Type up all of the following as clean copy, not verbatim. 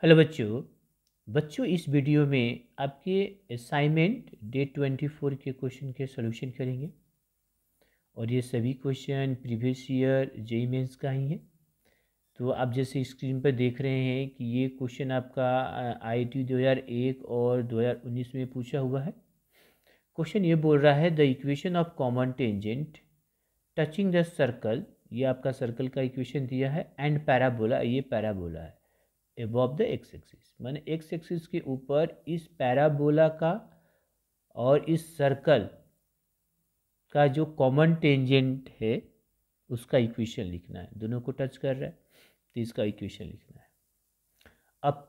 Hello बच्चों। इस video में आपके असाइनमेंट डे 24 के क्वेश्चन के सॉल्यूशन करेंगे और ये सभी question previous year JEE Mains का ही है। तो आप जैसे स्क्रीन पर देख रहे हैं कि ये क्वेश्चन आपका आईआईटी 2001 और 2019 में पूछा हुआ है। क्वेश्चन ये बोल रहा है the equation of common tangent touching the circle, ये आपका सर्कल का इक्वेशन दिया है, एंड पैराबोला, ये पैराबोला है, एबव द एक्स एक्सिस, माने एक्स एक्सिस के ऊपर इस पैराबोला का और इस सर्कल का जो कॉमन टेंजेंट है उसका इक्वेशन लिखना है। दोनों को टच कर रहा है तो इसका इक्वेशन लिखना है। अब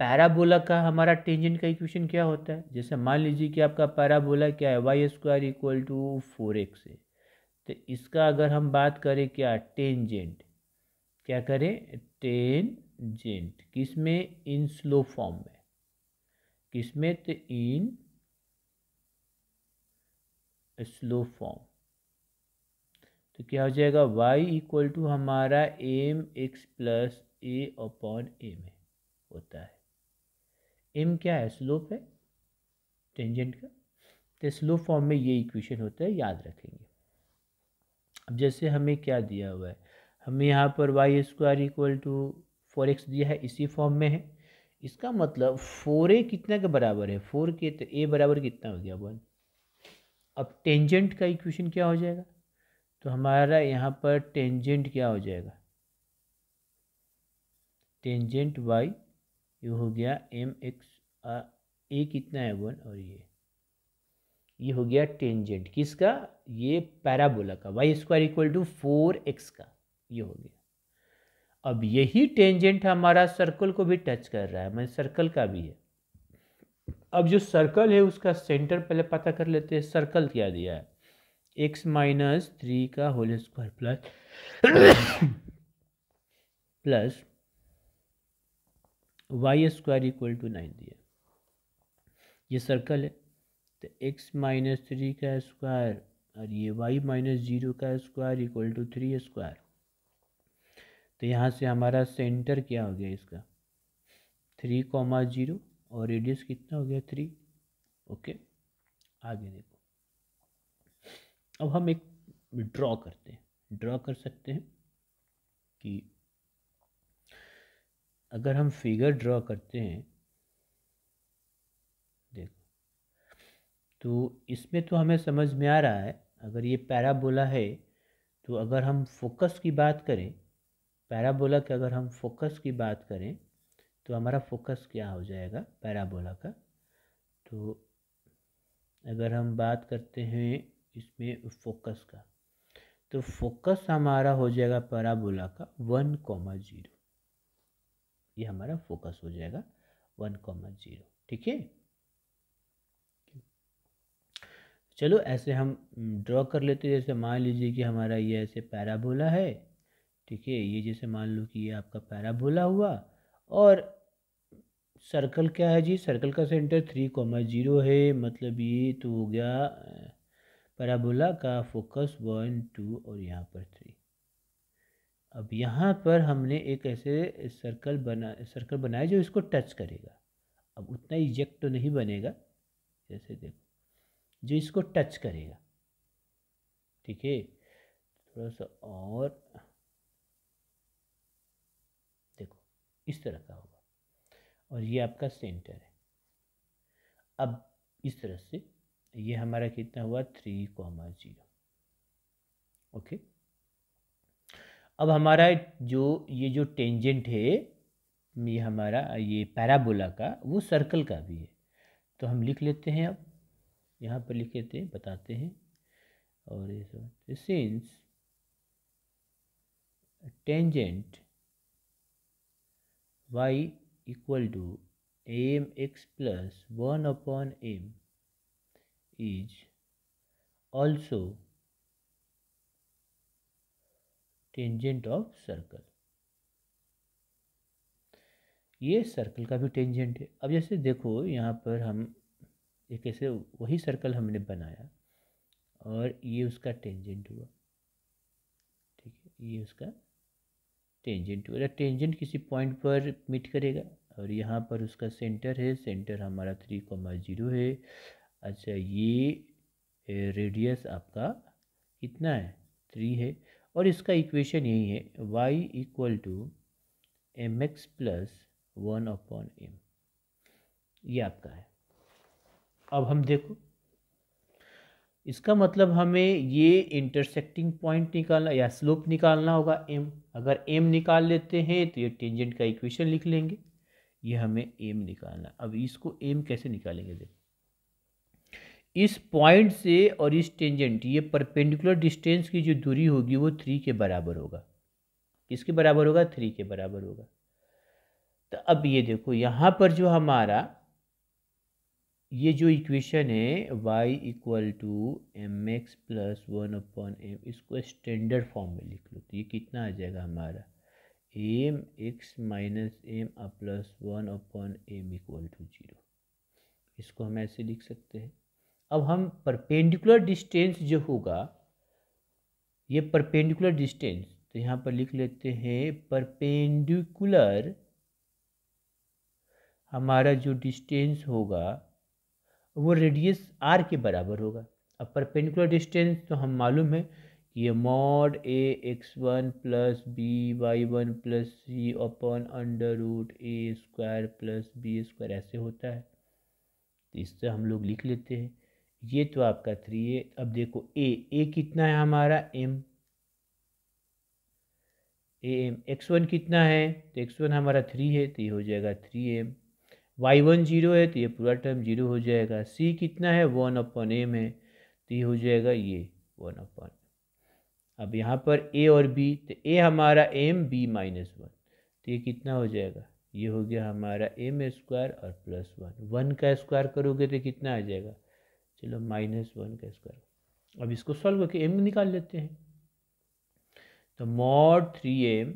पैराबोला का हमारा टेंजेंट का इक्वेशन क्या होता है? जैसे मान लीजिए कि आपका पैराबोला क्या है, Y square equal to 4x है। तो इसका अगर हम बात करें क्या, टेंजेंट, क्या करें, टेंजेंट किस में, इन स्लो फॉर्म में, किस में, तो इन स्लो फॉर्म। तो क्या हो जाएगा, y इक्वल टू हमारा एम एक्स प्लस ए अपॉन एम है, होता है। m क्या है, स्लोप है टेंजेंट का। तो स्लो फॉर्म में ये इक्वेशन होता है, याद रखेंगे। अब जैसे हमें क्या दिया हुआ है, हमें यहाँ पर Y square equal to 4x दिया है, इसी फॉर्म में है। इसका मतलब 4a कितना के बराबर है, 4 के, तो a बराबर कितना हो गया, 1। अब टेंजेंट का इक्वेशन क्या हो जाएगा, तो हमारा यहाँ पर टेंजेंट क्या हो जाएगा, टेंजेंट y, ये हो गया एम एक्स, ए कितना है 1, और ये हो गया टेंजेंट किसका, ये पैराबोला का, Y square equal to 4x का, ये हो गया। अब यही टेंजेंट हमारा सर्कल को भी टच कर रहा है, मैं सर्कल का भी है। अब जो सर्कल है उसका सेंटर पहले पता कर लेते हैं। सर्कल क्या दिया है, x-3 का whole square plus Y square equal to 9 दिया। ये सर्कल है, तो x-3 का स्क्वायर और ये y-0 का स्क्वायर इक्वल टू 3 स्क्वायर। तो यहाँ से हमारा सेंटर क्या हो गया इसका, 3,0 और रेडियस कितना हो गया, 3। ओके, आगे देखो। अब हम एक ड्रॉ करते हैं, ड्रॉ कर सकते हैं कि अगर हम फिगर ड्रॉ करते हैं, देखो, तो इसमें तो हमें समझ में आ रहा है, अगर ये पैराबोला है तो अगर हम फोकस की बात करें, पैराबोला के अगर हम फोकस की बात करें तो हमारा फोकस क्या हो जाएगा पैराबोला का। तो अगर हम बात करते हैं इसमें फोकस का, तो फोकस हमारा हो जाएगा पैराबोला का 1,0, ये हमारा फोकस हो जाएगा 1,0। ठीक है, चलो ऐसे हम ड्रॉ कर लेते हैं। जैसे मान लीजिए कि हमारा ये ऐसे पैराबोला है, ठीक है, ये जैसे मान लो कि ये आपका पैराबोला हुआ, और सर्कल क्या है जी, सर्कल का सेंटर 3,0 है, मतलब ये तो हो गया पैराबोला का फोकस 1, 2 और यहाँ पर 3। अब यहाँ पर हमने एक ऐसे सर्कल बनाया जो इसको टच करेगा। अब उतना एग्जैक्ट तो नहीं बनेगा, जैसे देखो, जो इसको टच करेगा, ठीक है, थोड़ा सा और देखो, इस तरह का होगा, और ये आपका सेंटर है। अब इस तरह से ये हमारा कितना हुआ, 3,0। ओके, अब हमारा ये जो टेंजेंट है, ये हमारा ये पैराबोला का, वो सर्कल का भी है। तो हम लिख लेते हैं, अब यहाँ पर लिख लेते हैं, बताते हैं। और ये सब, since tangent y equal to M X plus 1 upon M is also tangent of circle. ये सर्कल का भी टेंजेंट है। अब जैसे देखो, यहाँ पर हम एक ऐसे वही सर्कल हमने बनाया और ये उसका टेंजेंट हुआ, ठीक है, ये उसका टेंजेंट हुआ। टेंजेंट किसी पॉइंट पर मीट करेगा, और यहाँ पर उसका सेंटर है, सेंटर हमारा 3,0 है। अच्छा, ये रेडियस आपका कितना है, 3 है। और इसका इक्वेशन यही है, y equal to mx plus 1/m, ये आपका है। अब हम देखो, इसका मतलब हमें ये इंटरसेक्टिंग पॉइंट निकालना या स्लोप निकालना होगा m। अगर m निकाल लेते हैं तो ये टेंजेंट का इक्वेशन लिख लेंगे, ये हमें m निकालना। अब इसको m कैसे निकालेंगे, देखो इस पॉइंट से और इस टेंजेंट, ये परपेंडिकुलर डिस्टेंस की जो दूरी होगी वो 3 के बराबर होगा। किसके बराबर होगा, 3 के बराबर होगा। तो अब ये देखो यहाँ पर जो हमारा ये जो इक्वेशन है y equal to mx plus 1/m, इसको स्टैंडर्ड फॉर्म में लिख लो तो ये कितना आ जाएगा हमारा, mx minus m plus 1/m equal to 0। इसको हम ऐसे लिख सकते हैं। अब हम परपेंडिकुलर डिस्टेंस जो होगा, ये परपेंडिकुलर डिस्टेंस, तो यहाँ पर लिख लेते हैं परपेंडिकुलर हमारा जो डिस्टेंस होगा वो रेडियस r के बराबर होगा। अब परपेंडिकुलर डिस्टेंस तो हम मालूम है कि ये mod a(x1) plus b(y1) plus c upon under root a² plus b² ऐसे होता है। तो इससे हम लोग लिख लेते हैं, ये तो आपका 3 है। अब देखो a कितना है हमारा, m, x1 कितना है, तो x1 हमारा 3 है तो ये हो जाएगा 3m। y1 0 है तो ये पूरा टर्म 0 हो जाएगा। c कितना है, 1/m है तो ये हो जाएगा ये 1/। अब यहाँ पर a और b, तो a हमारा m, b -1, तो ये कितना हो जाएगा, ये हो गया हमारा m² और प्लस 1 का स्क्वायर करोगे तो कितना आ जाएगा, चलो -1 का स्क्वायर। अब इसको सॉल्व करके m निकाल लेते हैं। तो मॉड 3m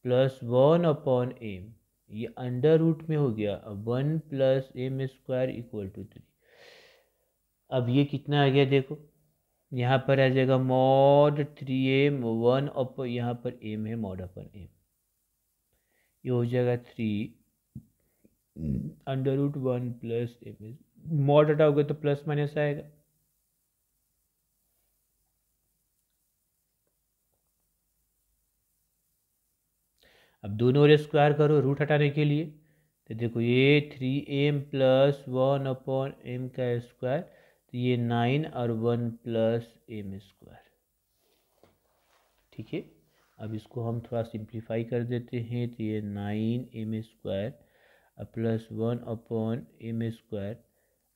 प्लस 1/m, ये अंडर रूट में हो गया, अब 1 प्लस m² इक्वल टू 3। अब ये कितना आ गया, देखो यहाँ पर आ जाएगा मॉड 3m 1 यहाँ पर m है, मॉड अपन m, ये हो जाएगा 3 under root 1 plus m। Mod हटाओगे तो प्लस माइनस आएगा। अब दोनों ओर स्क्वायर करो रूट हटाने के लिए, तो देखो ये 3m प्लस 1/m का स्क्वायर, तो ये 9 और 1 प्लस m²। ठीक है, अब इसको हम थोड़ा सिंप्लीफाई कर देते हैं, तो ये 9m² प्लस 1/m²,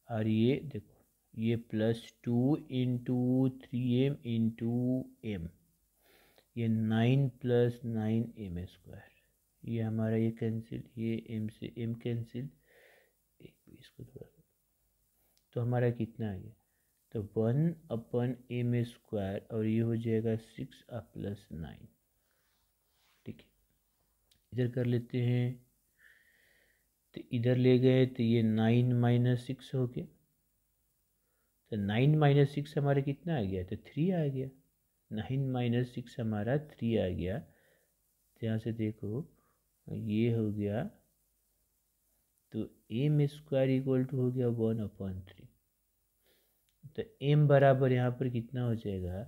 और ये देखो ये plus 2 into 3m into m, ये 9 प्लस 9m², ये हमारा ये कैंसिल, ये m से m कैंसिल, इसको थोड़ा, तो हमारा कितना आ गया, तो 1/m² और ये हो जाएगा 6 प्लस 9। ठीक है, इधर कर लेते हैं, तो इधर ले गए तो ये 9 माइनस 6 हो गया, तो 9 माइनस 6 हमारा कितना आ गया, तो 3 आ गया। 9 माइनस 6 हमारा 3 आ गया। तो यहाँ से देखो ये हो गया, तो m² इक्वल टू हो गया 1/3। तो m बराबर यहाँ पर कितना हो जाएगा,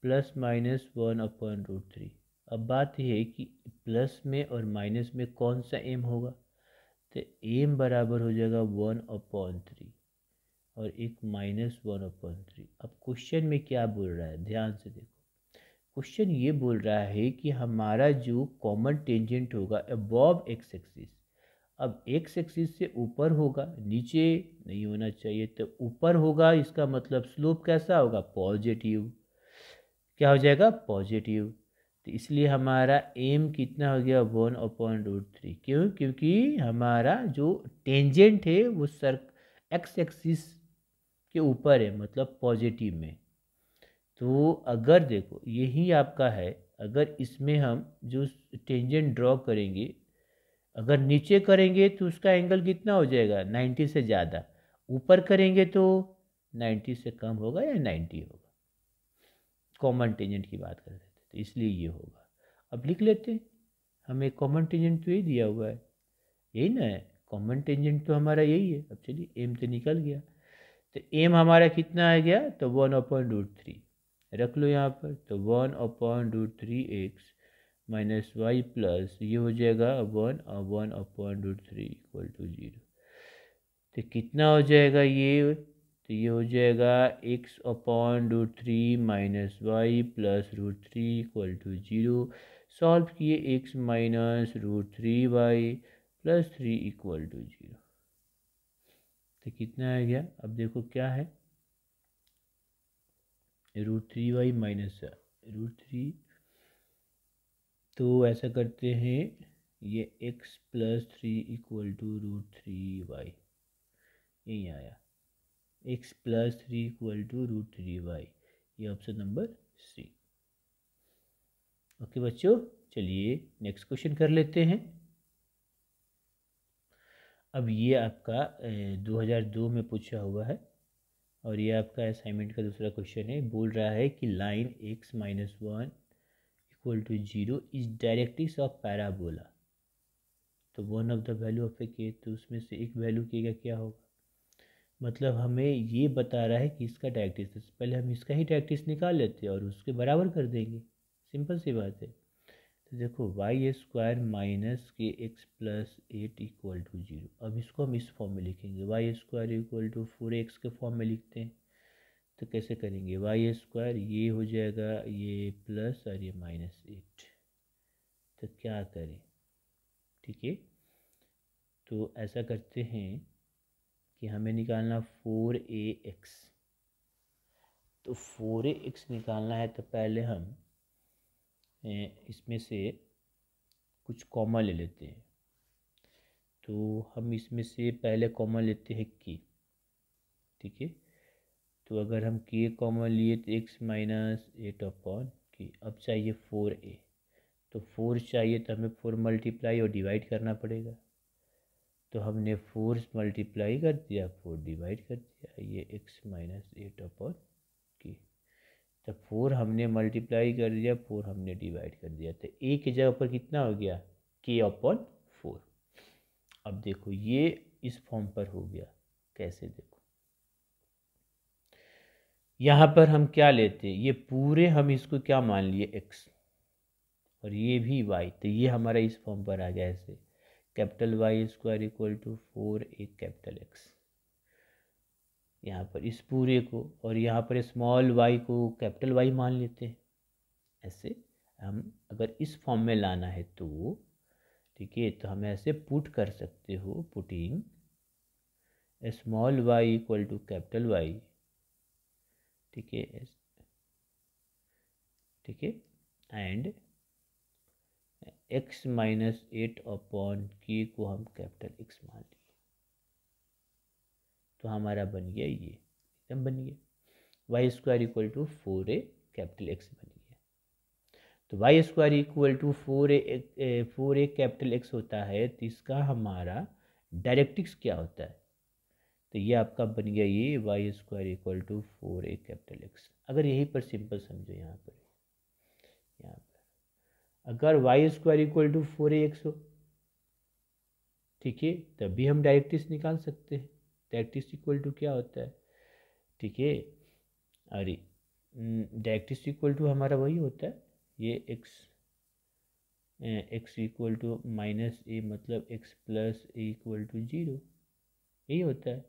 प्लस माइनस 1/√3। अब बात यह है कि प्लस में और माइनस में कौन सा m होगा, तो m बराबर हो जाएगा 1/3 और एक -1/3। अब क्वेश्चन में क्या बोल रहा है, ध्यान से देखो, क्वेश्चन ये बोल रहा है कि हमारा जो कॉमन टेंजेंट होगा अबव एक्स एक्सिस, अब एक्स एक्सिस से ऊपर होगा, नीचे नहीं होना चाहिए, तो ऊपर होगा, इसका मतलब स्लोप कैसा होगा, पॉजिटिव। क्या हो जाएगा, पॉजिटिव। तो इसलिए हमारा m कितना हो गया, 1/√3। क्यों, क्योंकि हमारा जो टेंजेंट है वो एक्स एक्सिस के ऊपर है, मतलब पॉजिटिव में। तो अगर देखो यही आपका है, अगर इसमें हम जो टेंजेंट ड्रॉ करेंगे, अगर नीचे करेंगे तो उसका एंगल कितना हो जाएगा, 90 से ज़्यादा, ऊपर करेंगे तो 90 से कम होगा या 90 होगा। कॉमन टेंजेंट की बात कर रहे थे तो इसलिए ये होगा। अब लिख लेते हैं, हमें कॉमन टेंजेंट तो ये दिया हुआ है, यही ना है, कॉमन टेंजेंट तो हमारा यही है। अब चलिए एम तो निकल गया, तो एम हमारा कितना आ गया, तो 1/√3 रख लो यहाँ पर, तो 1/√3 एक्स माइनस वाई प्लस ये हो जाएगा 1/√3 इक्वल टू 0। तो कितना हो जाएगा ये, तो ये हो जाएगा x/√3 minus Y plus √3 equal to 0। Solve किए x minus √3y plus 3 equal to 0। तो कितना आ गया, अब देखो क्या है, √3y माइनस √3। तो ऐसा करते हैं, ये x plus 3 equal to √3y, यही आया, x plus 3 equal to √3y, ये ऑप्शन नंबर सी। ओके बच्चों, चलिए नेक्स्ट क्वेश्चन कर लेते हैं। अब ये आपका 2002 में पूछा हुआ है, और ये आपका असाइनमेंट का दूसरा क्वेश्चन है। बोल रहा है कि line x minus 1 equal to 0 is directrix of parabola. तो one of the value of a के, तो उसमें से एक वैल्यू के का क्या होगा, मतलब हमें ये बता रहा है कि इसका डायरेक्ट्रिक्स, पहले हम इसका ही डायरेक्ट्रिक्स निकाल लेते हैं और उसके बराबर कर देंगे, सिंपल सी बात है। तो देखो y² माइनस के एक्स प्लस 8 इक्वल टू 0। अब इसको हम इस फॉर्म में लिखेंगे, y² इक्वल टू 4x के फॉर्म में लिखते हैं। तो कैसे करेंगे, y² ये हो जाएगा, ये प्लस और ये -8। तो क्या करें, ठीक है, तो ऐसा करते हैं कि हमें निकालना 4ax। तो 4ax निकालना है, तो पहले हम इसमें से कुछ कॉमन ले लेते हैं। तो हम इसमें से पहले कॉमन लेते हैं की, ठीक है। तो अगर हम के कॉमन लिए तो x माइनस 8/k। अब चाहिए 4a, तो 4 चाहिए तो हमें 4 मल्टीप्लाई और डिवाइड करना पड़ेगा। तो हमने 4 मल्टीप्लाई कर दिया, 4 डिवाइड कर दिया, ये x माइनस 8/k। तो 4 हमने मल्टीप्लाई कर दिया, 4 हमने डिवाइड कर दिया, तो a की जगह पर कितना हो गया, k/4। अब देखो ये इस फॉर्म पर हो गया, कैसे देखो, यहाँ पर हम क्या लेते, ये पूरे हम इसको क्या मान लिए x, और ये भी y, तो ये हमारा इस फॉर्म पर आ गया ऐसे, capital y² equal to 4a capital x, यहाँ पर इस पूरे को, और यहाँ पर स्मॉल y को कैपिटल Y मान लेते हैं। ऐसे हम अगर इस फॉर्म में लाना है तो ठीक है, तो हम ऐसे पुट कर सकते हो, putting small y equal to capital Y, ठीक है, ठीक है, एंड x माइनस 8/k को हम कैपिटल X मान लिए, तो हमारा बन गया, ये एकदम बन गया, y² equal to 4a capital X बन गया। तो y² equal to 4a capital X होता है, तो इसका हमारा डायरेक्ट्रिक्स क्या होता है, तो ये आपका बन गया, ये y² equal to 4a capital X। अगर यहीं पर सिंपल समझो, यहाँ पर अगर y² इक्वल टू 4ax हो, ठीक है, तब भी हम डायरेक्ट्रिक्स निकाल सकते हैं। डायरेक्ट्रिक्स इक्वल टू क्या होता है, ठीक है, अरे डायरेक्ट्रिक्स इक्वल टू हमारा वही होता है, ये x equal to minus a, मतलब x plus a equal to 0, यही होता है।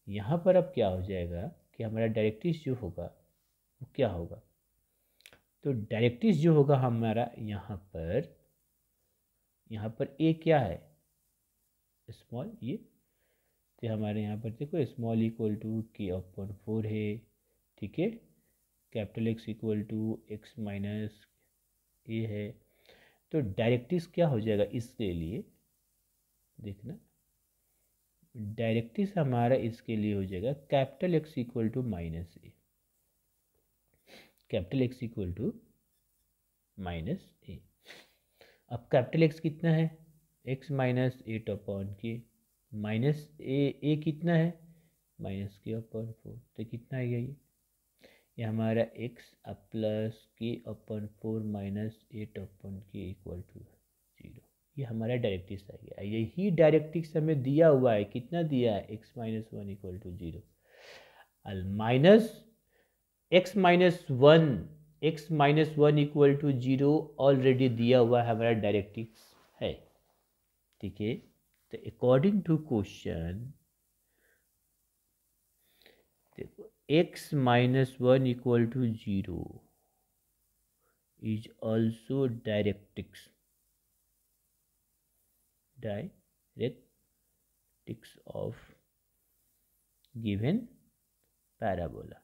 यहाँ पर अब क्या हो जाएगा कि हमारा डायरेक्ट्रिक्स जो होगा वो क्या होगा, तो डायरेक्ट्रिक्स जो होगा हमारा यहाँ पर a क्या है, स्मॉल, ये तो हमारे यहाँ पर देखो स्मॉल इक्वल टू k/4 है, ठीक है, capital X equal to x minus a है। तो डायरेक्ट्रिक्स क्या हो जाएगा इसके लिए, देखना, डायरेक्ट्रिक्स हमारा इसके लिए हो जाएगा capital X equal to minus a, capital X equal to minus a। अब कैपिटल X कितना है, x minus 8/k, minus a कितना है, -k/4, तो कितना आ गया ये हमारा x अब plus k/4 minus 8/k equal to 0, ये हमारा डायरेक्ट्रिक्स आ गया। यही डायरेक्ट्रिक्स हमें दिया हुआ है, कितना दिया है, x-1 equal to 0, minus x-1 equal to 0 already दिया हुआ है, हमारा डायरेक्ट्रिक्स है। ठीक है, तो अकॉर्डिंग टू क्वेश्चन देखो x-1 equal to 0 is also directrix of given parabola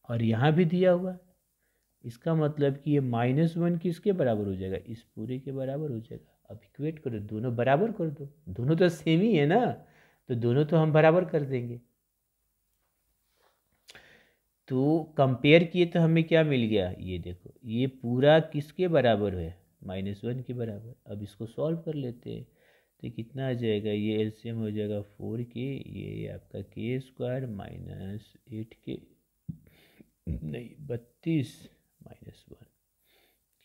और यहाँ भी दिया हुआ है। इसका मतलब कि ये -1 किसके बराबर हो जाएगा, इस पूरे के बराबर हो जाएगा। अब इक्वेट करो, दोनों बराबर कर दो, दोनों तो सेम ही है ना, तो दोनों तो हम बराबर कर देंगे। तो कंपेयर किए तो हमें क्या मिल गया, ये देखो, ये पूरा किसके बराबर है, -1 के बराबर। अब इसको सॉल्व कर लेते हैं, तो कितना आ जाएगा, ये एलसीएम हो जाएगा 4k, ये आपका k² माइनस 8k नहीं 32 -1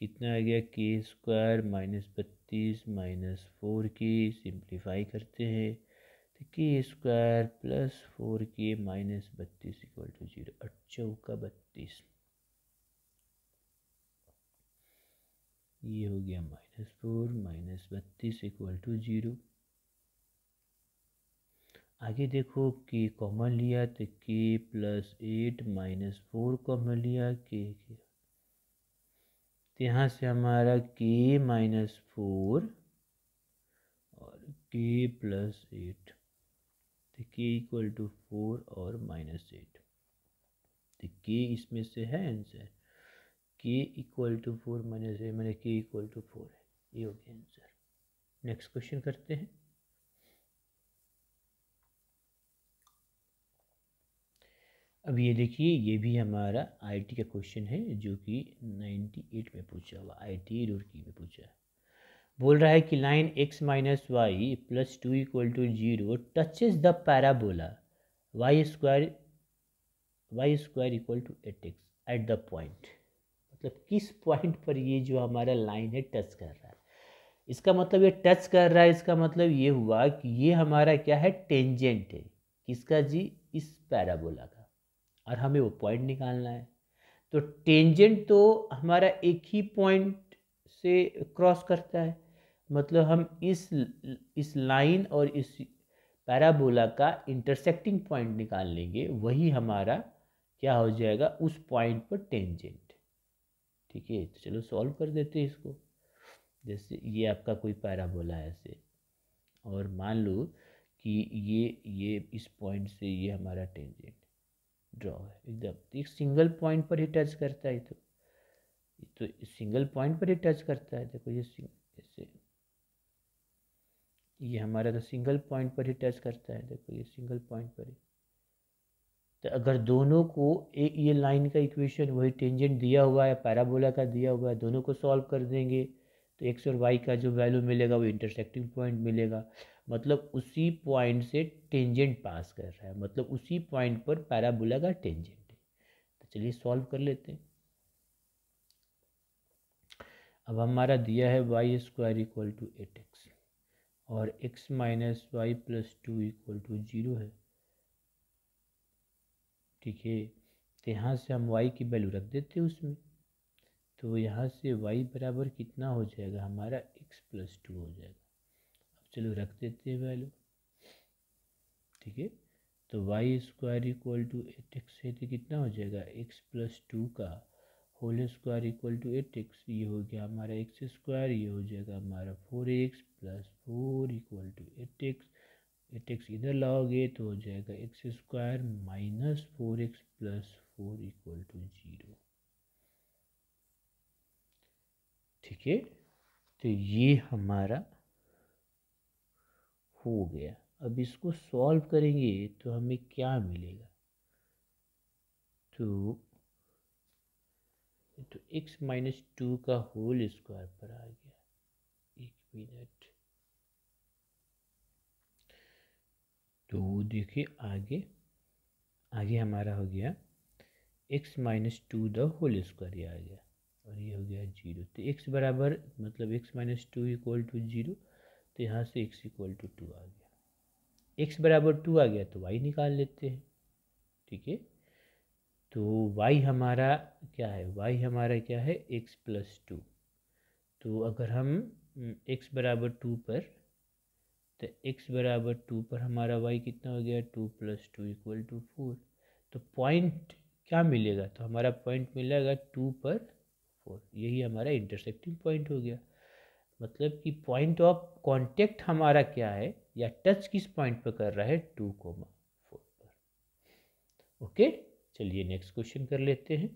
कितना आ गया, k² minus 32 minus 4k, simplify करते हैं तो k² plus 4k minus 32 equal to 0, 8 चौका 32, ये हो गया -4 माइनस 32 इक्वल टू 0। आगे देखो k कॉमन लिया तो k प्लस 8 माइनस 4 कॉमन लिया, k तो यहाँ से हमारा k माइनस 4 और k प्लस 8, तो k इक्वल टू 4 और -8, तो k इसमें से है answer, k equal to 4 minus 8 मैंने k इक्वल टू 4 है, ये हो गया आंसर। नेक्स्ट क्वेश्चन करते हैं। अब ये देखिए, ये भी हमारा आईटी का क्वेश्चन है, जो कि 98 में पूछा हुआ, आईटी रुड़की में पूछा है। बोल रहा है कि line x minus Y plus 2 equal to 0 touches the parabola y square equal to 8x at the point. मतलब किस पॉइंट पर ये जो हमारा लाइन है टच कर रहा है, इसका मतलब ये टच कर रहा है, इसका मतलब ये हुआ कि ये हमारा क्या है, टेंजेंट है, किसका जी, इस पैराबोला का, और हमें वो पॉइंट निकालना है। तो टेंजेंट तो हमारा एक ही पॉइंट से क्रॉस करता है, मतलब हम इस लाइन और इस पैराबोला का इंटरसेक्टिंग पॉइंट निकाल लेंगे, वही हमारा क्या हो जाएगा, उस पॉइंट पर टेंजेंट। ठीक है, तो चलो सॉल्व कर देते हैं इसको। जैसे ये आपका कोई पैराबोला है ऐसे, और मान लो कि ये इस पॉइंट से ये हमारा टेंजेंट ड्रॉ है एकदम, एक सिंगल पॉइंट पर ही टच करता है, तो सिंगल पॉइंट पर ही टच करता है। देखो ये जैसे ये हमारा तो सिंगल पॉइंट पर ही टच करता है, देखो ये सिंगल पॉइंट पर ही। तो अगर दोनों को एक ये लाइन का इक्वेशन वही टेंजेंट दिया हुआ है, पैराबोला का दिया हुआ है, दोनों को सॉल्व कर देंगे तो एक्स और वाई का जो वैल्यू मिलेगा वो इंटरसेक्टिंग पॉइंट मिलेगा, मतलब उसी पॉइंट से टेंजेंट पास कर रहा है, मतलब उसी पॉइंट पर पैराबोला का टेंजेंट है। तो चलिए सॉल्व कर लेते हैं। अब हमारा दिया है Y square equal to 8x और x minus Y plus 2 equal to 0 है। ठीक है, तो यहाँ से हम y की वैल्यू रख देते हैं उसमें, तो यहाँ से y बराबर कितना हो जाएगा हमारा, x प्लस 2 हो जाएगा। अब चलो रख देते हैं वैल्यू। ठीक है, तो Y square equal to 8x है, तो कितना हो जाएगा, x प्लस 2 का whole square equal to 8x, ये हो गया हमारा एक्स स्क्वायर, ये हो जाएगा हमारा 4x plus 4 equal to 8x। 8x इधर लाओगे तो हो जाएगा X square minus 4x plus 4 equal to 0। ठीक है, तो ये हमारा हो गया। अब इसको सॉल्व करेंगे तो हमें क्या मिलेगा, तो x माइनस 2 का होल स्क्वायर पर आ गया, एक मिनट। तो देखिए आगे आगे हमारा हो गया x minus 2 the whole square, आ गया। और ये हो गया 0। तो x बराबर मतलब x माइनस 2 इक्वल टू 0, तो यहाँ से x इक्वल टू 2 आ गया। x बराबर 2 आ गया तो y निकाल लेते हैं। ठीक है, तो y हमारा क्या है, y हमारा क्या है, x प्लस 2। तो अगर हम x बराबर 2 पर, तो x बराबर 2 पर हमारा y कितना हो गया, 2 प्लस 2 इक्वल टू 4। तो पॉइंट क्या मिलेगा, तो हमारा पॉइंट मिलेगा 2 पर 4, यही हमारा इंटरसेक्टिंग पॉइंट हो गया। मतलब कि पॉइंट ऑफ कांटेक्ट हमारा क्या है, या टच किस पॉइंट पर कर रहा है, 2,4 पर। ओके, चलिए नेक्स्ट क्वेश्चन कर लेते हैं।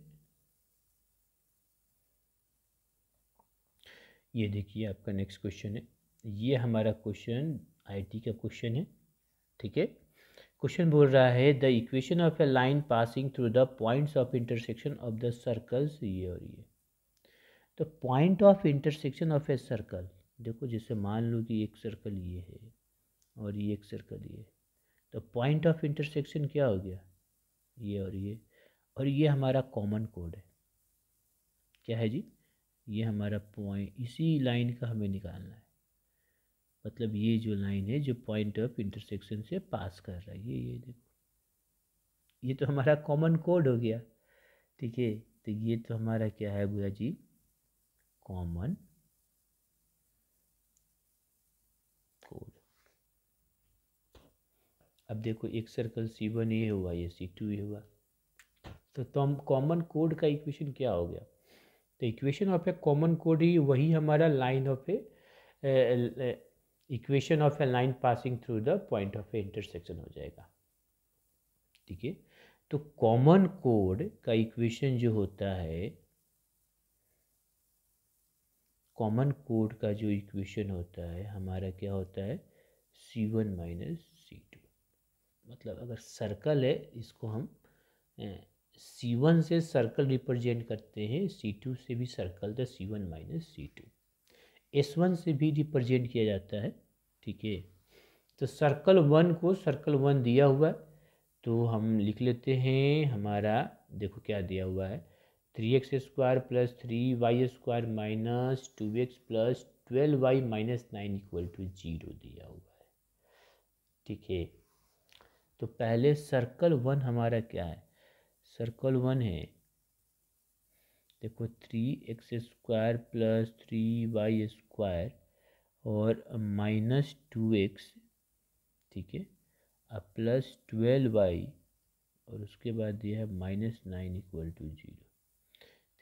ये देखिए आपका नेक्स्ट क्वेश्चन है, ये हमारा क्वेश्चन आईटी का क्वेश्चन है। ठीक है, क्वेश्चन बोल रहा है the equation of a line passing through the points of intersection of the circles, ये और ये। तो point of intersection of a circle, देखो जैसे मान लो कि एक सर्कल ये है और ये एक सर्कल ये है, तो पॉइंट ऑफ इंटरसेक्शन क्या हो गया, ये और ये हमारा कॉमन कोड है। क्या है जी, ये हमारा पॉइंट, इसी लाइन का हमें निकालना है। मतलब ये जो लाइन है जो पॉइंट ऑफ इंटरसेक्शन से पास कर रहा है, ये देखो, ये तो हमारा कॉमन कोड हो गया। ठीक है, तो ये तो हमारा क्या है भैया जी, कॉमन कोड। अब देखो एक सर्कल C1 ये हुआ, ये C2 ये हुआ, तो हम कॉमन कोड का इक्वेशन क्या हो गया, तो इक्वेशन ऑफ ए कॉमन कोड ही वही हमारा line of a equation of a line passing through the point of a intersection हो जाएगा। ठीक है, तो कॉमन कोड का इक्वेशन जो होता है, कॉमन कोड का जो इक्वेशन होता है हमारा क्या होता है, C1 माइनस C2। मतलब अगर सर्कल है, इसको हम C1 से सर्कल रिप्रेजेंट करते हैं, C2 से भी सर्कल, तो C1 माइनस C2। S1 से भी रिप्रेजेंट किया जाता है। ठीक है, तो सर्कल 1 को सर्कल 1 दिया हुआ है, तो हम लिख लेते हैं, हमारा देखो क्या दिया हुआ है, 3x² plus 3y² minus 2x plus 12y minus 9 equal to 0 दिया हुआ है। ठीक है, तो पहले सर्कल 1 हमारा क्या है, सर्कल 1 है, देखो 3x² प्लस 3y² और माइनस 2x। ठीक है, अब प्लस 12y और उसके बाद दिया है माइनस 9 इक्वल टू 0।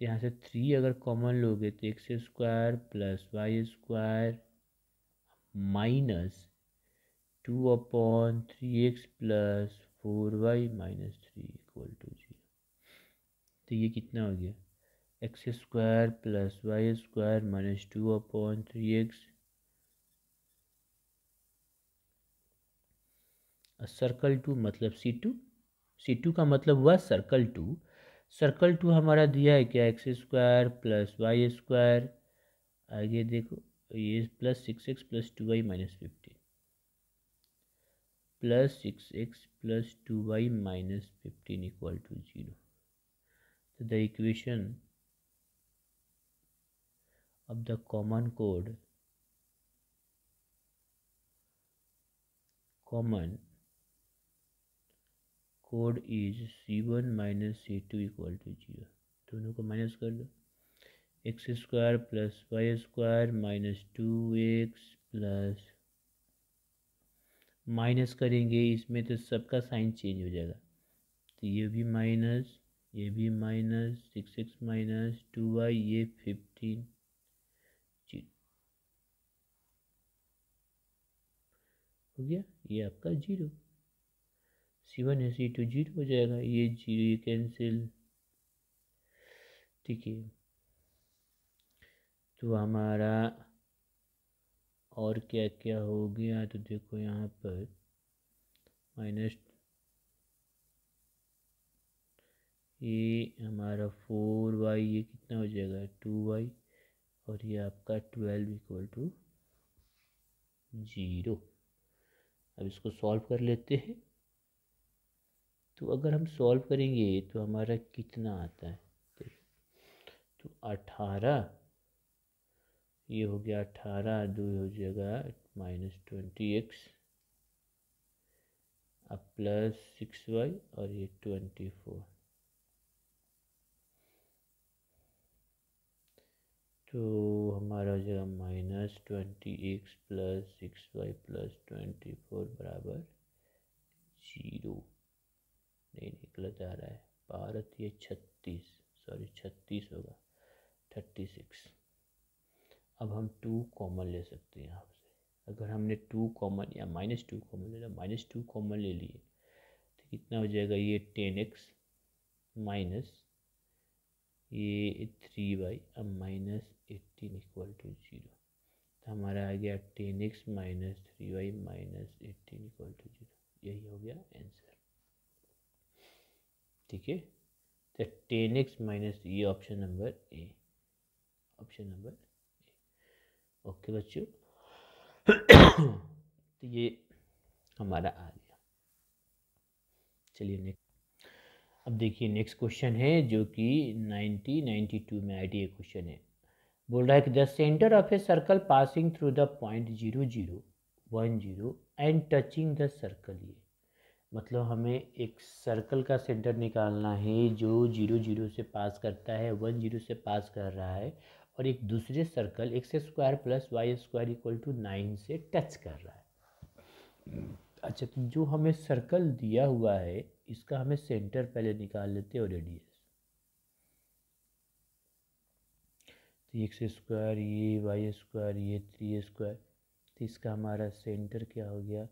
तो यहाँ से 3 अगर कॉमन लोगे तो x² plus y² minus 2/3x plus 4y minus 3 equal to 0। तो ये कितना हो गया, x² plus y² minus 2/3x, circle 2 मतलब C2 का मतलब हुआ सर्कल 2। सर्कल 2 हमारा दिया है क्या, x² प्लस y², आगे देखो ये plus 6x plus 2y minus 15, plus 6x plus 2y minus 15 equal to 0। तो the equation of the common code, common code is C1 minus C2 equal to 0। दोनों को माइनस कर लो, x² plus y² minus 2x plus, minus करेंगे इसमें तो सबका sign change हो जाएगा, तो ये भी माइनस, ये भी माइनस, 6x माइनस 2y, ये 15 हो गया, ये आपका 0। C1 है C2 0 हो जाएगा, ये 0 ये कैंसिल। ठीक है, तो हमारा और क्या क्या हो गया, तो देखो यहाँ पर माइनस, ये हमारा 4y, ये कितना हो जाएगा 2y, और ये आपका 12 इक्वल टू 0। अब इसको सॉल्व कर लेते हैं, तो अगर हम सॉल्व करेंगे तो हमारा कितना आता है, देखो तो 18, ये हो गया 18, 2 हो जाएगा -20x, अब +6y और ये 24, तो हमारा हो जाएगा -20x + 6y + 24 बराबर 0। नहीं निकला जा रहा है भारत, ये 36 होगा, 36। अब हम 2 कॉमन ले सकते हैं यहाँ से। अगर हमने 2 कॉमन या -2 कॉमन ले लिया, -2 कॉमन ले लिए तो कितना हो जाएगा, ये 10x माइनस ये 3y, अब -18 = 0। तो हमारा आ गया 10x - 3y - 18 = 0। यही हो गया आंसर। ठीक है, तो 10x - ये option number A, option number A. Okay बच्चों, तो ये हमारा आ गया। चलिए नेक्स्ट, अब देखिए नेक्स्ट क्वेश्चन है जो कि 92 में आईटीआई क्वेश्चन है। बोल रहा है कि the centre of a circle passing through the point 0 0 1 0 and touching the circle, ये मतलब हमें एक सर्कल का सेंटर निकालना है जो 0 0 से पास करता है, 1 0 से पास कर रहा है, और एक दूसरे सर्कल x² + y² = 9 से टच कर रहा है। अच्छा, तो जो हमें सर्कल दिया हुआ है इसका हमें सेंटर पहले निकाल लेते हैं और रेडियस। तो x², ये y², ये 3² तो इसका हमारा सेंटर क्या हो गया,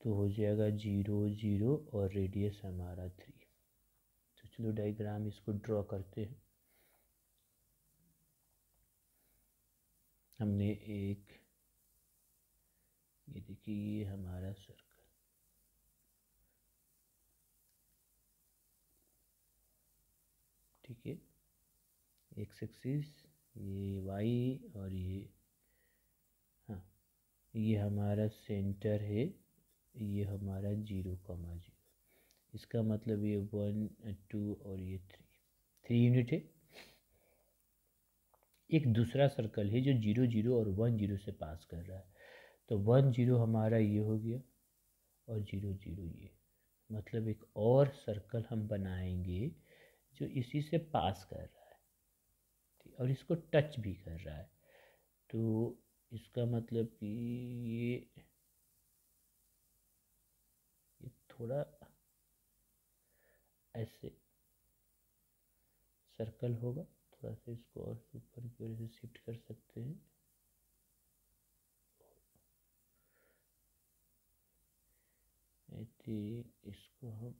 तो हो जाएगा 0 0 और रेडियस हमारा 3। तो चलो डायग्राम इसको ड्रॉ करते हैं। हमने एक, ये देखिए ये हमारा सर्कल, ठीक है, एक्स एक्सिस, ये वाई और ये, हाँ ये हमारा सेंटर है, ये हमारा 0, 0। इसका मतलब ये 1 2 और ये 3 यूनिट है। एक दूसरा सर्कल है जो 0 0 और 1 0 से पास कर रहा है, तो 1 0 हमारा ये हो गया और 0 0 ये, मतलब एक और सर्कल हम बनाएंगे जो इसी से पास कर रहा है, ठीक, और इसको टच भी कर रहा है। तो इसका मतलब कि ये थोड़ा ऐसे सर्कल होगा, थोड़ा सा इसको और ऊपर की वजह से शिफ्ट कर सकते हैं। इसको हम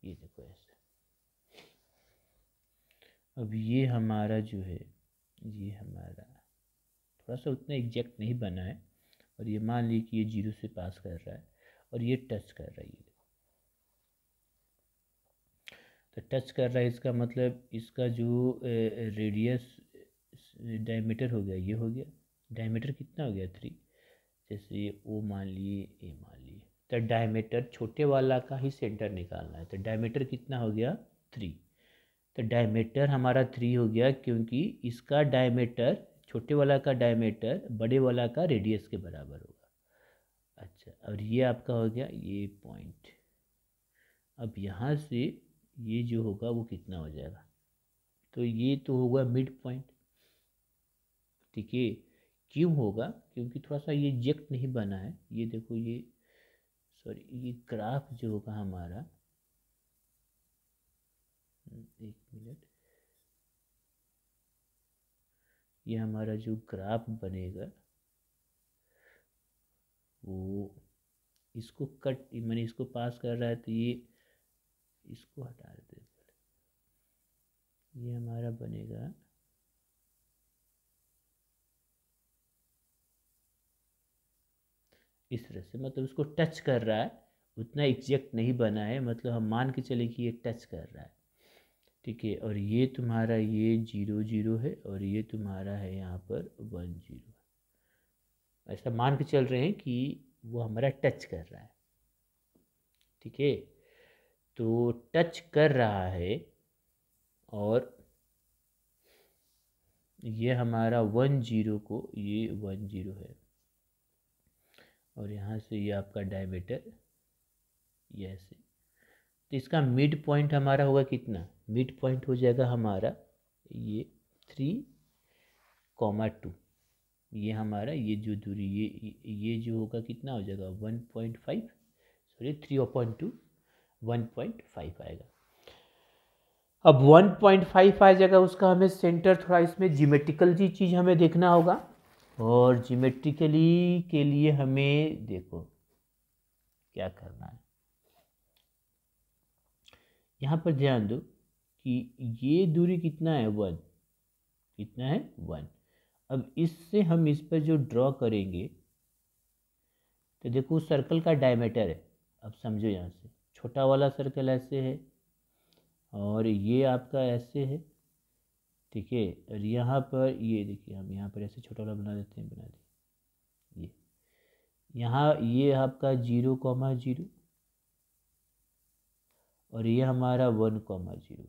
ये देखो ऐसे। अब ये हमारा जो है, ये हमारा थोड़ा सा उतना एग्जैक्ट नहीं बना है, और ये मान ली कि ये 0 से पास कर रहा है और ये टच कर रहा है, ये तो टच कर रहा है, इसका मतलब इसका जो रेडियस डायमीटर हो गया, ये हो गया डायमीटर कितना हो गया 3। जैसे ये ओ मान लिए, ए मान लिए, तो डायमीटर छोटे वाला का ही सेंटर निकालना है, तो डायमीटर कितना हो गया 3। तो डायमीटर हमारा 3 हो गया क्योंकि इसका डायमीटर, छोटे वाला का डायमीटर बड़े वाला का रेडियस के बराबर होगा। अच्छा, और ये आपका हो गया ये पॉइंट। अब यहाँ से ये जो होगा वो कितना हो जाएगा, तो ये तो होगा मिड पॉइंट, ठीक है। क्यों होगा, क्योंकि थोड़ा सा ये जेक्ट नहीं बना है, ये देखो ये, सॉरी ये ग्राफ जो होगा हमारा, एक मिनट, ये हमारा जो ग्राफ बनेगा वो इसको कट, मैंने इसको पास कर रहा है, तो ये इसको हटा देते हैं, ये हमारा बनेगा इस तरह से, मतलब इसको टच कर रहा है, उतना एग्जैक्ट नहीं बना है, मतलब हम मान के चले कि ये टच कर रहा है, ठीक है। और ये तुम्हारा ये 0 0 है और ये तुम्हारा है यहाँ पर 1 0, ऐसा मान के चल रहे हैं कि वो हमारा टच कर रहा है। ठीक है, तो टच कर रहा है और ये हमारा 10 को, ये 10 है और यहाँ से ये आपका डायमीटर ये ऐसे। तो इसका मिड पॉइंट हमारा होगा कितना, मिड पॉइंट हो जाएगा हमारा ये 3,2। ये हमारा ये जो दूरी ये जो होगा कितना हो जाएगा 1.5, सॉरी 3/2, 1.5 आएगा। अब 1.5 आ जाएगा, उसका हमें सेंटर थोड़ा इसमें जियोमेट्रिकल चीज़ हमें देखना होगा। और जियोमेट्रिकली के लिए हमें देखो क्या करना है, यहाँ पर ध्यान दो कि ये दूरी कितना है 1, कितना है 1। अब इससे हम इस पर जो ड्रॉ करेंगे तो देखो उस सर्कल का डायमीटर है। अब समझो, यहाँ से छोटा वाला सर्कल ऐसे है और ये आपका ऐसे है। ठीक है, और यहाँ पर ये देखिए, हम यहाँ पर ऐसे छोटा वाला बना देते हैं, बना दें ये। यहाँ ये आपका 0,0 और ये हमारा 1,0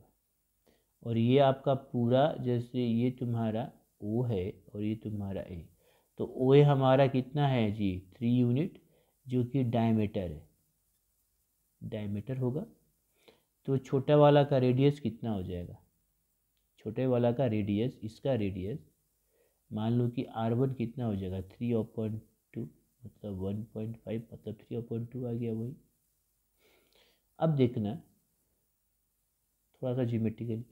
और ये आपका पूरा, जैसे ये तुम्हारा ओ है और ये तुम्हारा ए, तो ओ ए हमारा कितना है जी 3 यूनिट, जो कि डायमीटर है, डायमीटर होगा। तो छोटा वाला का रेडियस कितना हो जाएगा, छोटे वाला का रेडियस, इसका रेडियस मान लो कि R1 कितना हो जाएगा 3/2, मतलब 1.5 मतलब 3/2 आ गया वही। अब देखना थोड़ा सा ज्योमेट्रिकली,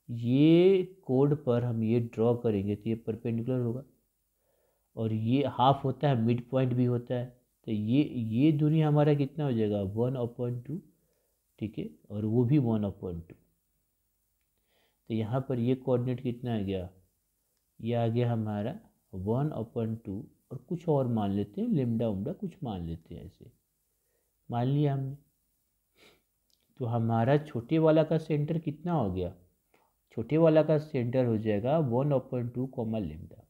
ये कोड पर हम ये ड्रॉ करेंगे तो ये परपेंडिकुलर होगा और ये हाफ होता है, मिड पॉइंट भी होता है। तो ये दूरी हमारा कितना हो जाएगा 1/2। ठीक है, और वो भी 1/2। तो यहाँ पर ये कोऑर्डिनेट कितना आ गया, ये आ गया हमारा 1/2 और कुछ और मान लेते हैं, लेमडा उमडा कुछ मान लेते हैं, ऐसे मान लिया हमने। तो हमारा छोटे वाला का सेंटर कितना हो गया, छोटे वाला का सेंटर हो जाएगा 1/2 कॉमा लेमडा।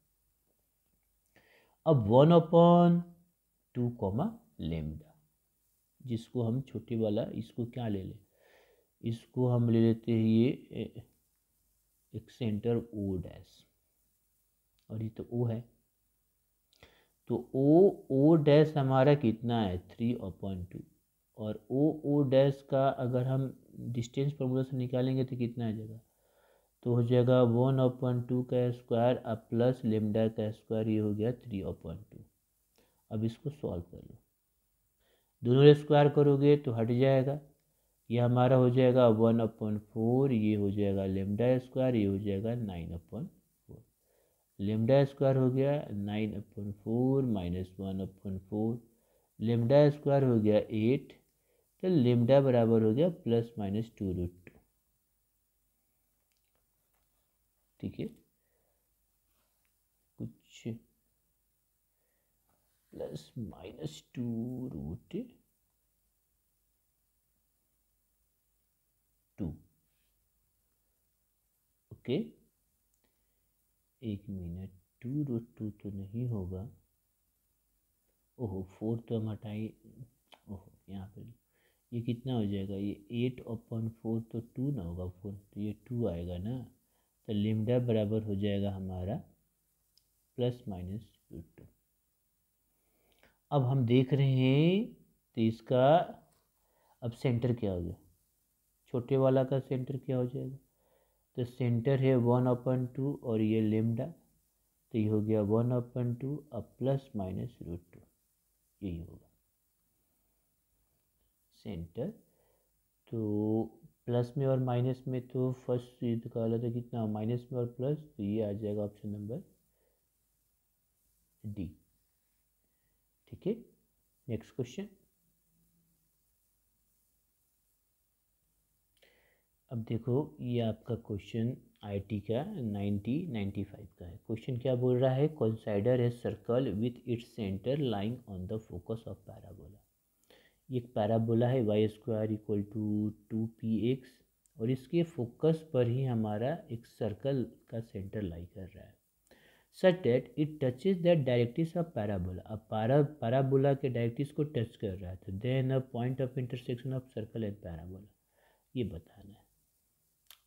अब 1/2 कॉमा लेमडा, जिसको हम छोटे वाला, इसको क्या ले लें, इसको हम ले लेते हैं ये एक सेंटर ओ डैश, और ये तो ओ है। तो ओ डैश हमारा कितना है 3/2 और ओ डैश का अगर हम डिस्टेंस फॉर्मूला से निकालेंगे तो कितना आ जाएगा, तो हो जाएगा 1/2 का स्क्वायर अब प्लस लेमडा का स्क्वायर, ये हो गया 3/2। अब इसको सॉल्व कर लो, दोनों स्क्वायर करोगे तो हट जाएगा, ये हमारा हो जाएगा 1/4, ये हो जाएगा लेमडा स्क्वायर, ये हो जाएगा 9/4। लेमडा स्क्वायर हो गया 9/4 माइनस 1/4, लेमडा स्क्वायर हो गया 8, तो लेमडा बराबर हो गया ±2√2। ठीक है, कुछ ±2√2। ओके, एक मिनट, 2√2 तो नहीं होगा, ओहो 4 तो हम हटाए, ओहो यहाँ पर ये कितना हो जाएगा, ये 8/4 तो 2 ना होगा 4, तो ये 2 आएगा ना। तो लेमडा बराबर हो जाएगा हमारा ±√2। अब हम देख रहे हैं तो इसका अब सेंटर क्या हो गया, छोटे वाला का सेंटर क्या हो जाएगा, तो सेंटर है 1/2 और ये लेमडा, तो ये हो गया 1/2 अब ±√2, यही होगा सेंटर। तो प्लस में और माइनस में तो फर्स्ट ये निकाला था कितना, माइनस में और प्लस, तो ये आ जाएगा ऑप्शन नंबर डी। ठीक है, नेक्स्ट क्वेश्चन। अब देखो ये आपका क्वेश्चन आईटी का 95 का है। क्वेश्चन क्या बोल रहा है, consider a circle with its centre lying on the focus of parabola. ये एक पैराबोला है y² = 2px और इसके फोकस पर ही हमारा एक सर्कल का सेंटर लाई कर रहा है। Such that it touches that directrix of parabola. अब पैराबोला के डायरेक्ट्रिक्स को टच कर रहा है, तो then a point of intersection of circle and parabola, ये बताना है।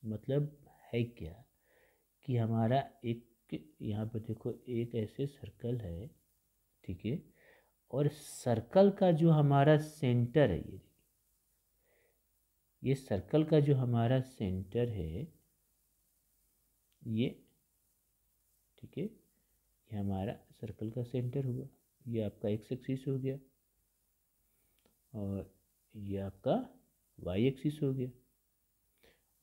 मतलब है क्या कि हमारा एक यहाँ पर देखो एक ऐसे सर्कल है, ठीक है, और सर्कल का जो हमारा सेंटर है, ये सर्कल का जो हमारा सेंटर है ये, ठीक है, ये हमारा सर्कल का सेंटर हुआ, ये आपका एक्स एक्सिस हो गया और ये आपका वाई एक्सिस हो गया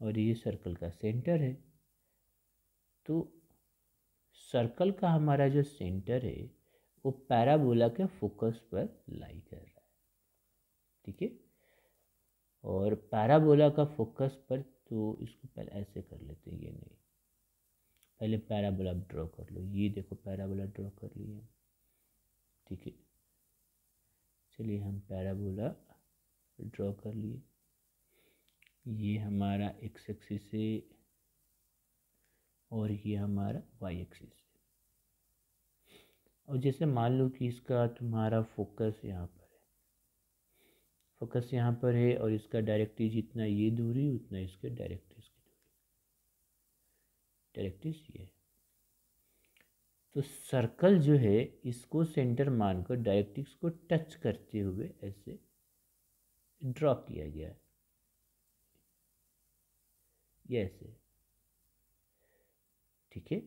और ये सर्कल का सेंटर है। तो सर्कल का हमारा जो सेंटर है वो पैराबोला के फोकस पर लाई कर रहा है, ठीक है। और पैराबोला का फोकस पर, तो इसको पहले ऐसे कर लेते हैं, ये नहीं, पहले पैराबोला ड्रॉ कर लो। ये देखो पैराबोला ड्रॉ कर लिए, ठीक है। चलिए हम पैराबोला ड्रॉ कर लिए, ये हमारा एक्स एक्सिस है और ये हमारा वाई एक्सिस है। और जैसे मान लो कि इसका तुम्हारा फोकस यहाँ पर है, फोकस यहाँ पर है और इसका डायरेक्ट्रिक्स जितना ये दूरी उतना इसके डायरेक्ट्रिक्स की दूरी, डायरेक्ट्रिक्स ये है। तो सर्कल जो है इसको सेंटर मानकर डायरेक्ट्रिक्स को टच करते हुए ऐसे ड्रॉ किया गया है, ये ऐसे, ठीक है।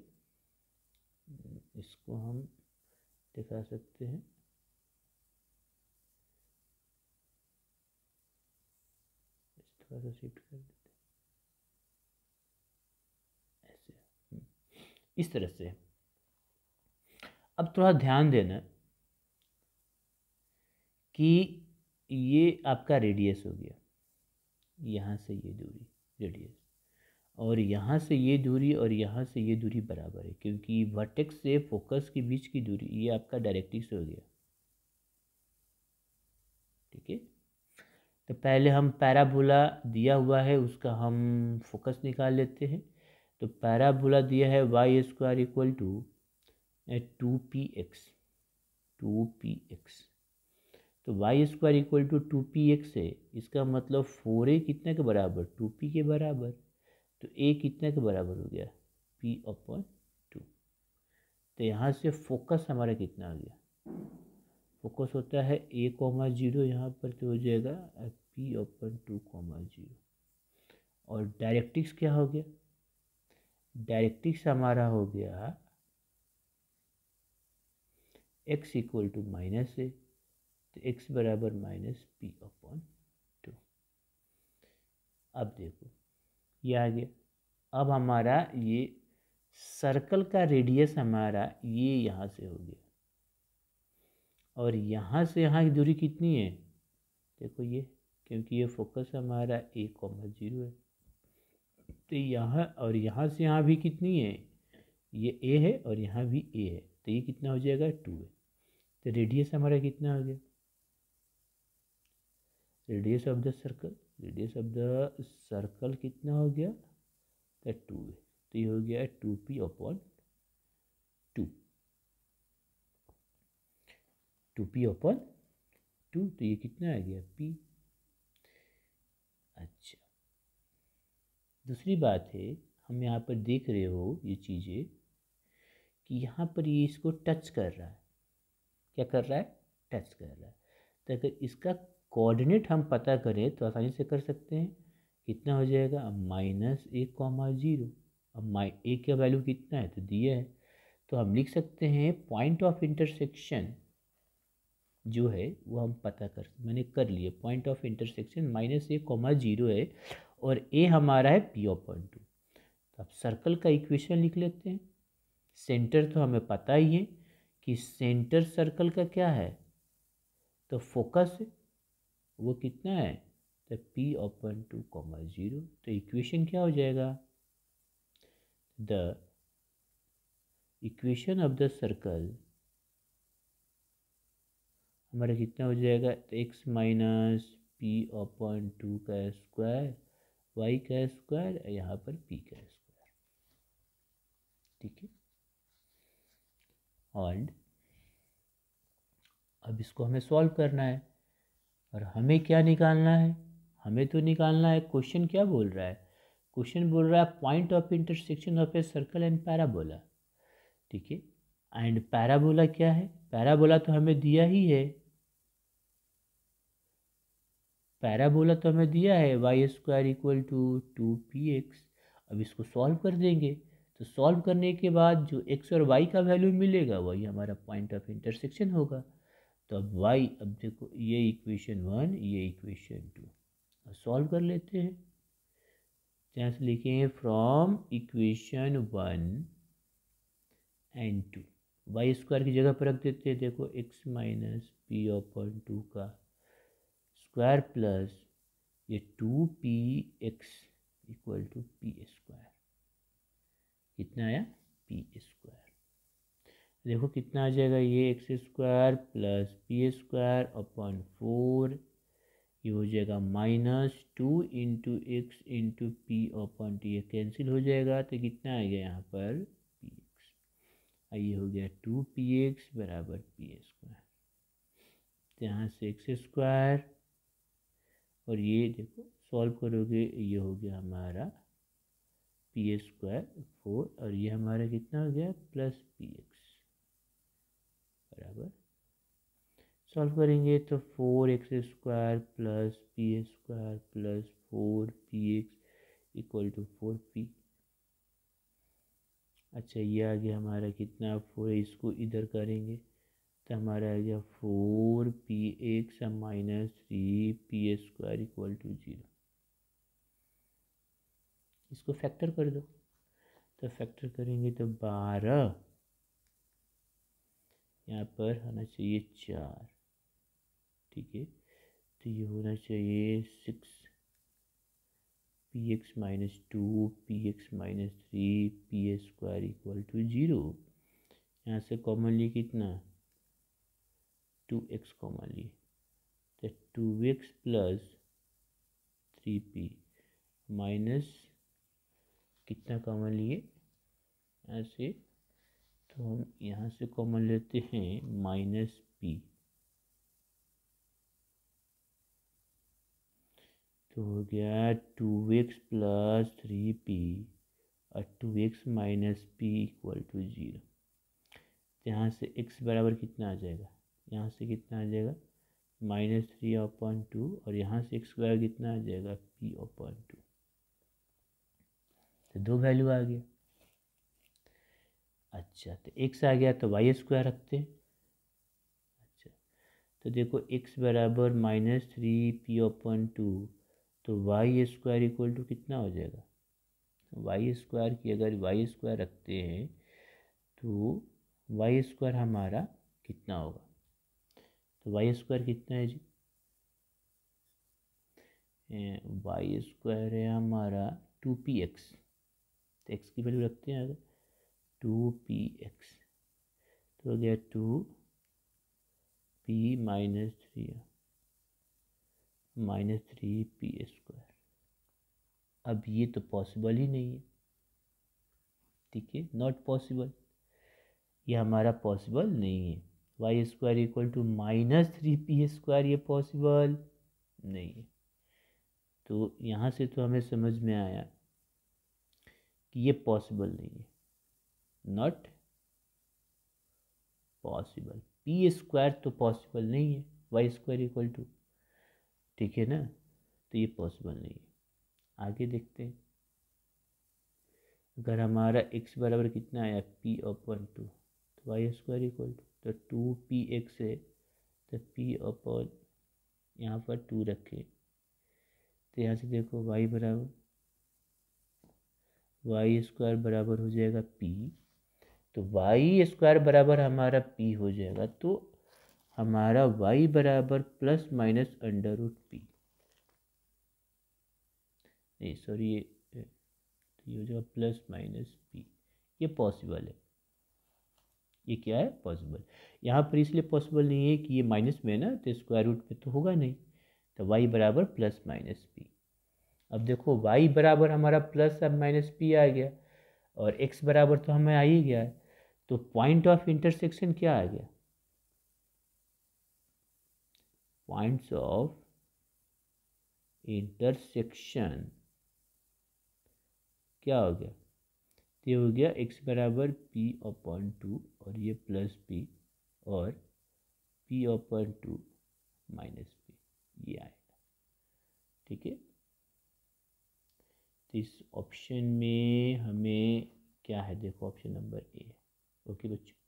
इसको हम दिखा सकते हैं, थोड़ा सा शिफ्ट कर देते हैं ऐसे, इस तरह से। अब थोड़ा ध्यान देना कि ये आपका रेडियस हो गया, यहाँ से ये दूरी रेडियस, और यहाँ से ये दूरी और यहाँ से ये दूरी बराबर है, क्योंकि वर्टेक्स से फोकस के बीच की दूरी ये आपका डायरेक्ट्रिक्स हो गया, ठीक है। तो पहले हम पैराबोला दिया हुआ है उसका हम फोकस निकाल लेते हैं। तो पैराबोला दिया है Y square equal to 2px, 2px। तो Y square equal to 2px है, इसका मतलब 4a कितने के बराबर, 2p के बराबर। तो a कितने के बराबर हो गया, p/2। तो यहाँ से फोकस हमारा कितना आ गया, फोकस होता है a,0, यहाँ पर तो हो जाएगा p/2,0। और डायरेक्ट्रिक्स क्या हो गया, डायरेक्ट्रिक्स हमारा हो गया x इक्वल टू माइनस है, तो x बराबर -p/2। अब देखो ये आ गया। अब हमारा ये सर्कल का रेडियस हमारा ये यहाँ से हो गया, और यहाँ से यहाँ की दूरी कितनी है, देखो ये, क्योंकि ये फोकस हमारा a,0 है, तो यहाँ और यहाँ से यहाँ भी कितनी है, ये a है और यहाँ भी a है, तो ये कितना हो जाएगा 2 है। तो रेडियस हमारा कितना हो गया, radius of the circle, radius of the circle कितना हो गया, तो 2 है। तो ये हो गया 2p/2, 2p/2, तो ये कितना आ गया p। अच्छा, दूसरी बात है, हम यहाँ पर देख रहे हो ये चीज़ें कि यहाँ पर ये इसको टच कर रहा है, क्या कर रहा है, टच कर रहा है। तो अगर इसका कोऑर्डिनेट हम पता करें तो आसानी से कर सकते हैं, कितना हो जाएगा, -a,0। अब a का वैल्यू कितना है तो दिया है, तो हम लिख सकते हैं पॉइंट ऑफ इंटरसेक्शन जो है वो हम पता मैंने कर लिया, पॉइंट ऑफ इंटरसेक्शन -a,0 है और a हमारा है p/2। तो अब सर्कल का इक्वेशन लिख लेते हैं। सेंटर तो हमें पता ही है कि सेंटर सर्कल का क्या है, तो फोकस है, वो कितना है, तो p/2,0। तो इक्वेशन क्या हो जाएगा, the equation of the circle हमारा कितना हो जाएगा, तो x - p/2 का स्क्वायर, y का स्क्वायर, यहाँ पर p का स्क्वायर, ठीक है। होल्ड। अब इसको हमें सॉल्व करना है और हमें क्या निकालना है, हमें तो निकालना है, क्वेश्चन क्या बोल रहा है, क्वेश्चन बोल रहा है point of intersection of a circle and parabola. ठीक है, एंड पैराबोला क्या है, पैराबोला तो हमें दिया ही है, पैराबोला तो हमें दिया है Y square equal to 2px। अब इसको सॉल्व कर देंगे, तो सॉल्व करने के बाद जो x और y का वैल्यू मिलेगा वही हमारा पॉइंट ऑफ इंटरसेक्शन होगा। तो अब y, अब देखो ये इक्वेशन 1, ये इक्वेशन 2 सॉल्व कर लेते हैं। यहाँ से लिखेंगे from equation 1 and 2, Y square की जगह पर रख देते हैं, देखो x माइनस पी अपॉन 2 का स्क्वायर प्लस ये 2px equal to P square, कितना आया पी स्क्वायर। देखो कितना आ जाएगा, ये x square plus P square upon 4, ये हो जाएगा -2 into x into P upon T, ये कैंसिल हो जाएगा, तो कितना आ गया यहाँ पर पी एक्स, ये हो गया 2px बराबर पी स्क्वायर। यहाँ से एक्स स्क्वायर और ये देखो सॉल्व करोगे, ये हो गया हमारा पी स्क्वायर 4 और ये हमारा कितना हो गया प्लस पी एक्स बराबर, सॉल्व करेंगे तो 4x square plus P square plus 4px equal to 4p। अच्छा ये आ गया हमारा कितना 4, इसको इधर करेंगे तो हमारा आ गया 4px minus 3p square equal to 0। इसको फैक्टर कर दो, तो फैक्टर करेंगे तो 12, यहाँ पर होना चाहिए 4, ठीक है, तो ये होना चाहिए 6px minus 2px minus 3p square equal to 0। यहाँ से कॉमन लिए कितना 2x कॉमन लिए, तो 2x प्लस 3p माइनस कितना कॉमन लिए यहाँ से, तो हम यहाँ से कॉमन लेते हैं माइनस p, तो हो गया 2x प्लस 3p और 2x minus p equal to 0। यहाँ से x बराबर कितना आ जाएगा, यहाँ से कितना आ जाएगा -3/2 और यहाँ से x बराबर कितना आ जाएगा p/2, तो दो वैल्यू आ गया। अच्छा तो x आ गया तो वाई स्क्वायर रखते हैं। अच्छा तो देखो x बराबर -3p/2, तो वाई स्क्वायर इक्वल टू कितना हो जाएगा, वाई स्क्वायर की अगर वाई स्क्वायर रखते हैं तो वाई स्क्वायर हमारा कितना होगा, तो वाई स्क्वायर कितना है जी, वाई स्क्वायर है हमारा 2px, तो x की वैल्यू रखते हैं अगर 2px, तो हो गया 2p माइनस 3p स्क्वायर। अब ये तो पॉसिबल ही नहीं है, ठीक है, नॉट पॉसिबल, ये हमारा पॉसिबल नहीं है। Y square equal to -3p square, ये पॉसिबल नहीं है। तो यहाँ से तो हमें समझ में आया कि ये पॉसिबल नहीं है, नॉट पॉसिबल। पी स्क्वायर तो पॉसिबल नहीं है, वाई स्क्वायर इक्वल टू, ठीक है ना, तो ये पॉसिबल नहीं है। आगे देखते हैं, अगर हमारा x बराबर कितना आया p/2, तो वाई स्क्वायर इक्वल टू, तो 2px है तो p/ यहाँ पर 2 रखे, तो यहाँ से देखो y बराबर वाई स्क्वायर बराबर हो जाएगा p, तो वाई स्क्वायर बराबर हमारा p हो जाएगा, तो हमारा y बराबर प्लस माइनस √p, नहीं सॉरी ये हो जाएगा प्लस माइनस p, ये पॉसिबल है, ये क्या है पॉसिबल। यहाँ पर इसलिए पॉसिबल नहीं है कि ये माइनस में है ना, तो स्क्वायर रूट पे तो होगा नहीं, तो y बराबर प्लस माइनस p। अब देखो y बराबर हमारा प्लस अब माइनस p आ गया और x बराबर तो हमें आ ही गया है, तो पॉइंट ऑफ इंटरसेक्शन क्या आ गया, पॉइंट्स ऑफ इंटरसेक्शन क्या हो गया, ये हो गया x बराबर p/2 और ये प्लस p और p/2 माइनस p, ये आएगा। ठीक है, तो इस ऑप्शन में हमें क्या है, देखो ऑप्शन नंबर ए। ओके बच्चों।